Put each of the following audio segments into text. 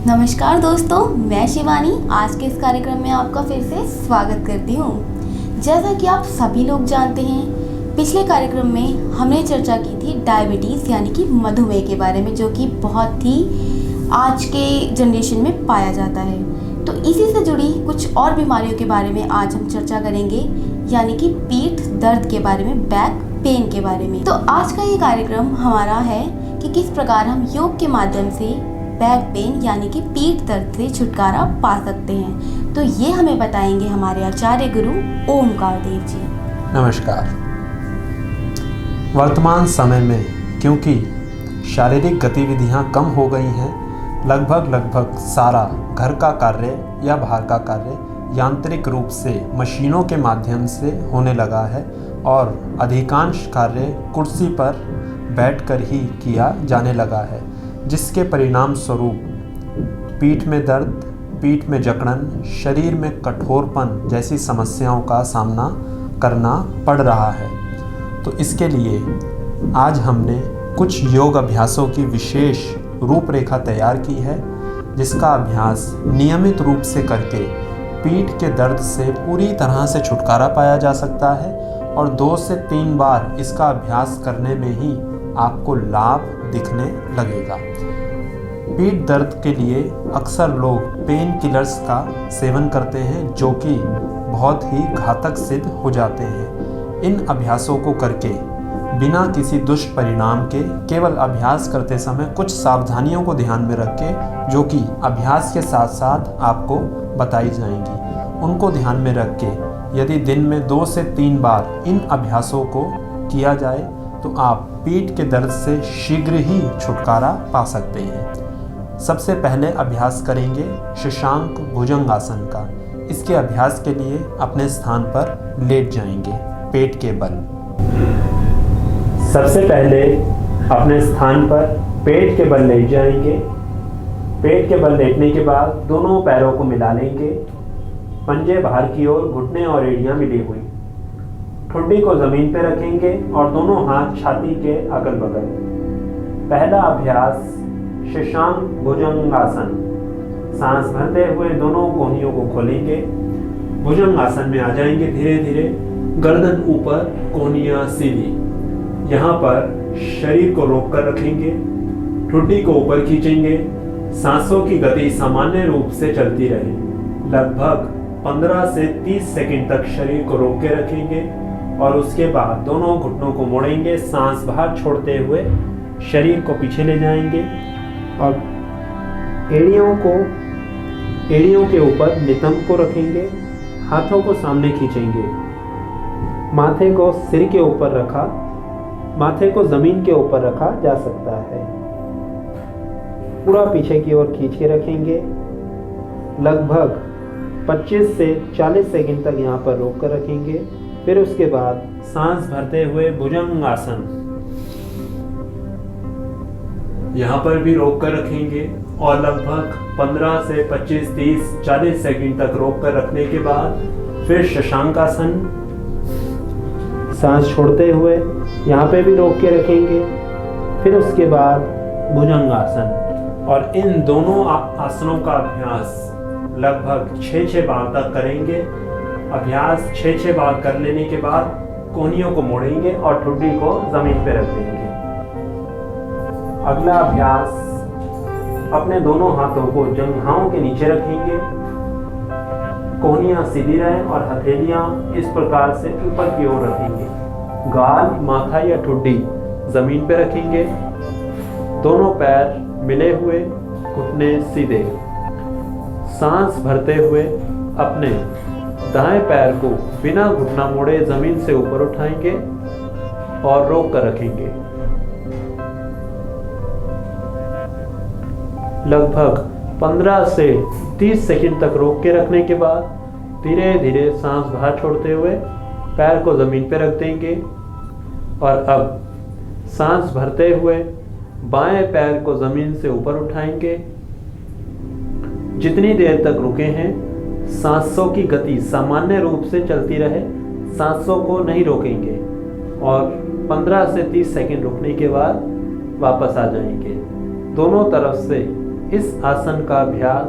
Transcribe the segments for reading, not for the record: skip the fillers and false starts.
नमस्कार दोस्तों, मैं शिवानी आज के इस कार्यक्रम में आपका फिर से स्वागत करती हूँ। जैसा कि आप सभी लोग जानते हैं, पिछले कार्यक्रम में हमने चर्चा की थी डायबिटीज़ यानी कि मधुमेह के बारे में, जो कि बहुत ही आज के जनरेशन में पाया जाता है। तो इसी से जुड़ी कुछ और बीमारियों के बारे में आज हम चर्चा करेंगे, यानी कि पीठ दर्द के बारे में, बैक पेन के बारे में। तो आज का ये कार्यक्रम हमारा है कि किस प्रकार हम योग के माध्यम से बैक पेन यानी कि पीठ दर्द से छुटकारा पा सकते हैं। तो ये हमें बताएंगे हमारे आचार्य गुरु ओमकार देव जी। नमस्कार। वर्तमान समय में क्योंकि शारीरिक गतिविधियां कम हो गई हैं, लगभग सारा घर का कार्य या बाहर का कार्य यांत्रिक रूप से मशीनों के माध्यम से होने लगा है और अधिकांश कार्य कुर्सी पर बैठकर ही किया जाने लगा है, जिसके परिणाम स्वरूप पीठ में दर्द, पीठ में जकड़न, शरीर में कठोरपन जैसी समस्याओं का सामना करना पड़ रहा है। तो इसके लिए आज हमने कुछ योग अभ्यासों की विशेष रूपरेखा तैयार की है, जिसका अभ्यास नियमित रूप से करके पीठ के दर्द से पूरी तरह से छुटकारा पाया जा सकता है और 2 से 3 बार इसका अभ्यास करने में ही आपको लाभ दिखने लगेगा। पीठ दर्द के लिए अक्सर लोग पेन किलर्स का सेवन करते हैं, जो कि बहुत ही घातक सिद्ध हो जाते हैं। इन अभ्यासों को करके बिना किसी दुष्परिणाम के केवल अभ्यास करते समय कुछ सावधानियों को ध्यान में रख के, जो कि अभ्यास के साथ साथ आपको बताई जाएंगी, उनको ध्यान में रख के यदि दिन में 2 से 3 बार इन अभ्यासों को किया जाए तो आप पीठ के दर्द से शीघ्र ही छुटकारा पा सकते हैं। सबसे पहले अभ्यास करेंगे शशांक भुजंगासन का। इसके अभ्यास के लिए अपने स्थान पर लेट जाएंगे पेट के बल। सबसे पहले अपने स्थान पर पेट के बल लेट जाएंगे। पेट के बल लेटने के बाद दोनों पैरों को मिला लेंगे। पंजे बाहर की ओर, घुटने और एड़ियां मिली हुई। ठुड्डी को जमीन पर रखेंगे और दोनों हाथ छाती के अगल बगल। पहला अभ्यास शशांक भुजंगासन। सांस भरते हुए दोनों कोहनियों को खोलेंगे, भुजंगासन में आ जाएंगे। धीरे धीरे गर्दन ऊपर, कोहनियां सीधी। यहाँ पर शरीर को रोक कर रखेंगे, ठुड्डी को ऊपर खींचेंगे। सांसों की गति सामान्य रूप से चलती रहे। लगभग 15 से 30 सेकंड तक शरीर को रोक के रखेंगे और उसके बाद दोनों घुटनों को मोड़ेंगे। सांस बाहर छोड़ते हुए शरीर को पीछे ले जाएंगे और एड़ियों के ऊपर नितंब को रखेंगे। हाथों को सामने खींचेंगे। माथे को सिर के ऊपर रखा, माथे को जमीन के ऊपर रखा जा सकता है। पूरा पीछे की ओर खींच के रखेंगे। लगभग 25 से 40 सेकंड तक यहाँ पर रोक कर रखेंगे। फिर उसके बाद सांस भरते हुए भुजंगासन, यहाँ पर भी रोक कर रखेंगे और लगभग 15 से 25, 30, 40 सेकंड तक रोक कर रखने के बाद फिर शशांकासन, सांस छोड़ते हुए यहाँ पे भी रोक के रखेंगे। फिर उसके बाद भुजंगासन। और इन दोनों आसनों का अभ्यास लगभग 6 बार तक करेंगे। अभ्यास 6 बार कर लेने के बाद कोहनियों को मोड़ेंगे और ठुड्डी को जमीन पर रख देंगे। अगला अभ्यास, अपने दोनों हाथों को जंघाओं के नीचे रखेंगे। कोहनियां सीधी रहें और हथेलियां इस प्रकार से ऊपर की ओर रखेंगे। गाल, माथा या ठुड्डी जमीन पर रखेंगे। दोनों पैर मिले हुए, घुटने सीधे। सांस भरते हुए अपने दाएं पैर को बिना घुटना मोड़े जमीन से ऊपर उठाएंगे और रोक कर रखेंगे। लगभग 15 से 30 सेकंड तक रोक के रखने के बाद धीरे धीरे सांस बाहर छोड़ते हुए पैर को जमीन पर रख देंगे। और अब सांस भरते हुए बाएं पैर को जमीन से ऊपर उठाएंगे। जितनी देर तक रुके हैं, सांसों की गति सामान्य रूप से चलती रहे, सांसों को नहीं रोकेंगे और 15 से 30 सेकंड रुकने के बाद वापस आ जाएंगे। दोनों तरफ से इस आसन का अभ्यास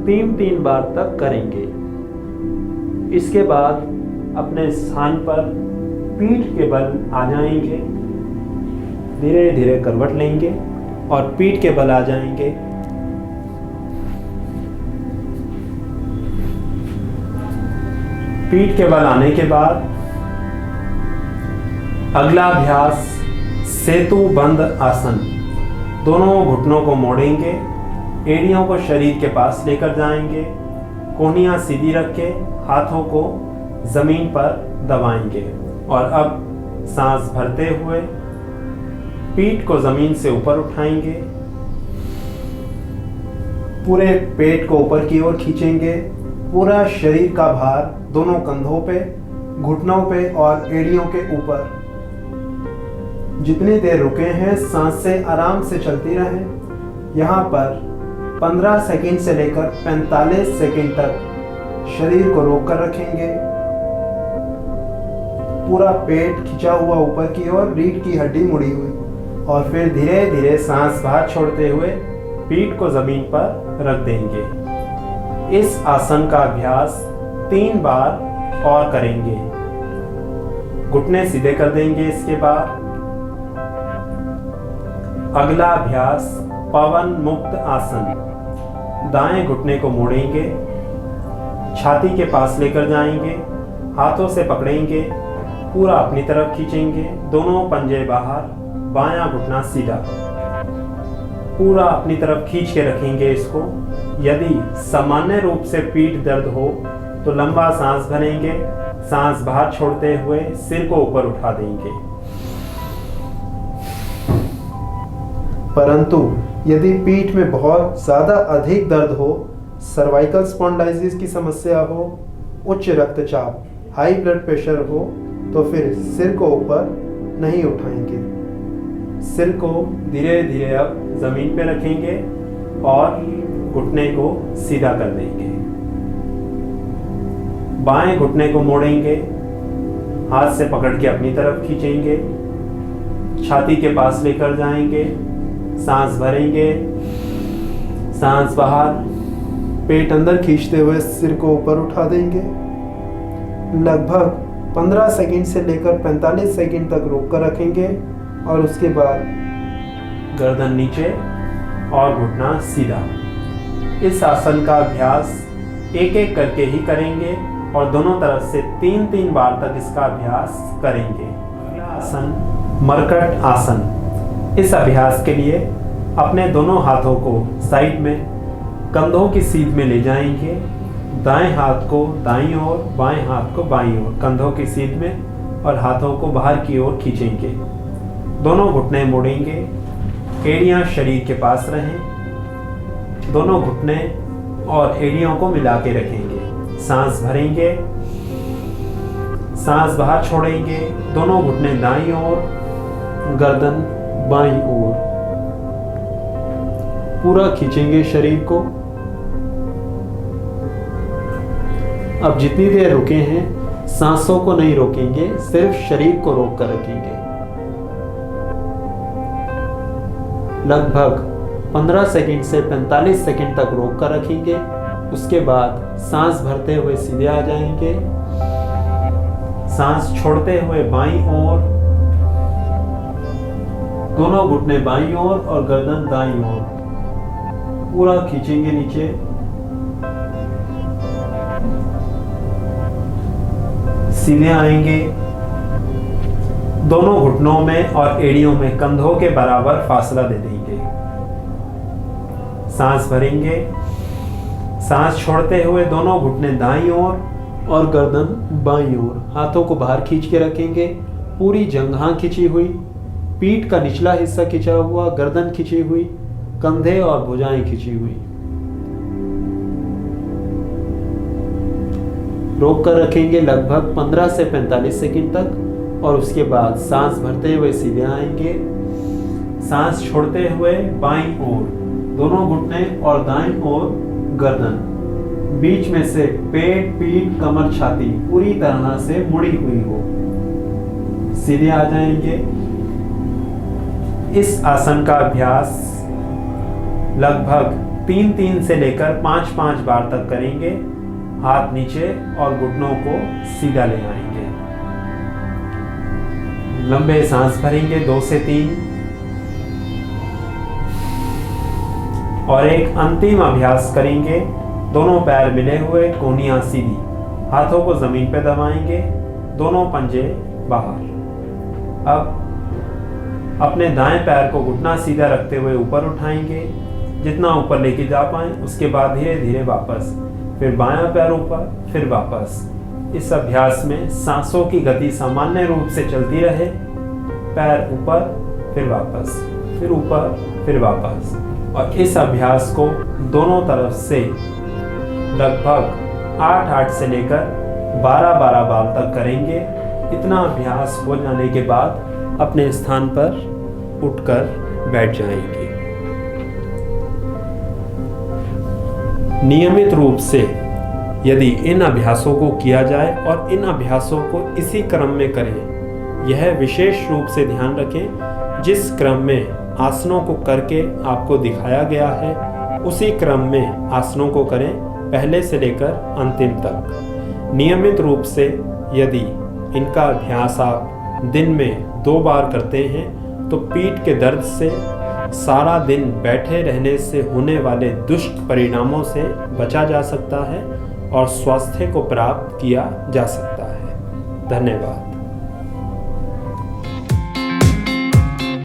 3 बार तक करेंगे। इसके बाद अपने स्थान पर पीठ के बल आ जाएंगे, धीरे धीरे करवट लेंगे और पीठ के बल आ जाएंगे। पीठ के बल आने के बाद अगला अभ्यास सेतु बंद आसन। दोनों घुटनों को मोड़ेंगे, एड़ियों को शरीर के पास लेकर जाएंगे, कोहनियां सीधी रख के हाथों को जमीन पर दबाएंगे और अब सांस भरते हुए पीठ को जमीन से ऊपर उठाएंगे, पूरे पेट को ऊपर की ओर खींचेंगे, पूरा शरीर का भार दोनों कंधों पे, घुटनों पे और एड़ियों के ऊपर। जितनी देर रुके हैं सांसें आराम से चलती रहें। यहाँ पर 15 सेकंड से लेकर 45 सेकंड तक शरीर को रोक कर रखेंगे। पूरा पेट खिंचा हुआ ऊपर की ओर, रीढ़ की हड्डी मुड़ी हुई, और फिर धीरे धीरे सांस बाहर छोड़ते हुए पीठ को जमीन पर रख देंगे। इस आसन का अभ्यास 3 बार और करेंगे। घुटने सीधे कर देंगे। इसके बाद अगला अभ्यास पवन मुक्त आसन। दाएं घुटने को मोड़ेंगे, छाती के पास लेकर जाएंगे, हाथों से पकड़ेंगे, पूरा अपनी तरफ खींचेंगे, दोनों पंजे बाहर, बायां घुटना सीधा, पूरा अपनी तरफ खींच के रखेंगे इसको। यदि सामान्य रूप से पीठ दर्द हो तो लंबा सांस भरेंगे, सांस बाहर छोड़ते हुए सिर को ऊपर उठा देंगे। परंतु यदि पीठ में बहुत ज़्यादा अधिक दर्द हो, सर्वाइकल स्पॉन्डाइलिटिस की समस्या हो, उच्च रक्तचाप, हाई ब्लड प्रेशर हो, तो फिर सिर को ऊपर नहीं उठाएंगे। सिर को धीरे धीरे अब जमीन पे रखेंगे और घुटने को सीधा कर देंगे। बाएं घुटने को मोड़ेंगे, हाथ से पकड़ के अपनी तरफ खींचेंगे, छाती के पास लेकर जाएंगे, सांस भरेंगे, सांस बाहर, पेट अंदर खींचते हुए सिर को ऊपर उठा देंगे। लगभग 15 सेकंड से लेकर 45 सेकंड तक रोक कर रखेंगे और उसके बाद गर्दन नीचे और घुटना सीधा। इस आसन का अभ्यास एक एक करके ही करेंगे और दोनों तरफ से 3 बार तक इसका अभ्यास करेंगे। आसन मरकट आसन। इस अभ्यास के लिए अपने दोनों हाथों को साइड में कंधों की सीध में ले जाएंगे, दाएं हाथ को दाईं ओर, बाएं हाथ को बाईं ओर, कंधों की सीध में, और हाथों को बाहर की ओर खींचेंगे। दोनों घुटने मोड़ेंगे, एड़ियां शरीर के पास रहें, दोनों घुटने और एड़ियों को मिला के रखेंगे। सांस भरेंगे, सांस बाहर छोड़ेंगे, दोनों घुटने दाईं ओर, गर्दन बाईं ओर, पूरा खींचेंगे शरीर को। अब जितनी देर रुके हैं सांसों को नहीं रोकेंगे, सिर्फ शरीर को रोक कर रखेंगे। लगभग 15 सेकंड से 45 सेकंड तक रोक कर रखेंगे। उसके बाद सांस भरते हुए सीधे आ जाएंगे, सांस छोड़ते हुए बाईं ओर, दोनों घुटने बाईं ओर और गर्दन दाईं ओर, पूरा खींचेंगे नीचे। सीधे आएंगे, दोनों घुटनों में और एड़ियों में कंधों के बराबर फासला दे देंगे। सांस भरेंगे, सांस छोड़ते हुए दोनों घुटने दाईं ओर और गर्दन बाईं ओर, हाथों को बाहर खींच के रखेंगे, पूरी जंघां खिंची हुई, पीठ का निचला हिस्सा खिंचा हुआ, गर्दन खिंची हुई, कंधे और भुजाएं खिंची हुई। रोक कर रखेंगे लगभग 15 से 45 सेकंड तक और उसके बाद सांस भरते हुए सीधे आएंगे, सांस छोड़ते हुए बाईं ओर, दोनों घुटने और दाईं ओर गर्दन, बीच में से पेट, पीठ, कमर, छाती पूरी तरह से मुड़ी हुई हो, सीधे आ जाएंगे। इस आसन का अभ्यास लगभग 3-3 से लेकर 5-5 बार तक करेंगे। हाथ नीचे और घुटनों को सीधा ले आएंगे। लंबे सांस भरेंगे 2 से 3 और एक अंतिम अभ्यास करेंगे। दोनों पैर मिले हुए, कोहनियां सीधी, हाथों को जमीन पर दबाएंगे, दोनों पंजे बाहर। अब अपने दाएं पैर को घुटना सीधा रखते हुए ऊपर उठाएंगे, जितना ऊपर लेके जा पाए। उसके बाद धीरे धीरे वापस, फिर बायां पैर ऊपर, फिर वापस। इस अभ्यास में सांसों की गति सामान्य रूप से चलती रहे। पैर ऊपर, फिर वापस, फिर ऊपर, फिर वापस। और इस अभ्यास को दोनों तरफ से लगभग 8-8 से लेकर 12-12 बार तक करेंगे। इतना अभ्यास हो जाने के बाद अपने स्थान पर उठकर बैठ जाएंगे। नियमित रूप से यदि इन अभ्यासों को किया जाए और इन अभ्यासों को इसी क्रम में करें, यह विशेष रूप से ध्यान रखें जिस क्रम में आसनों को करके आपको दिखाया गया है, उसी क्रम में आसनों को करें, पहले से लेकर अंतिम तक। नियमित रूप से यदि इनका अभ्यास आप दिन में 2 बार करते हैं तो पीठ के दर्द से, सारा दिन बैठे रहने से होने वाले दुष्ट परिणामों से बचा जा सकता है और स्वास्थ्य को प्राप्त किया जा सकता है। धन्यवाद।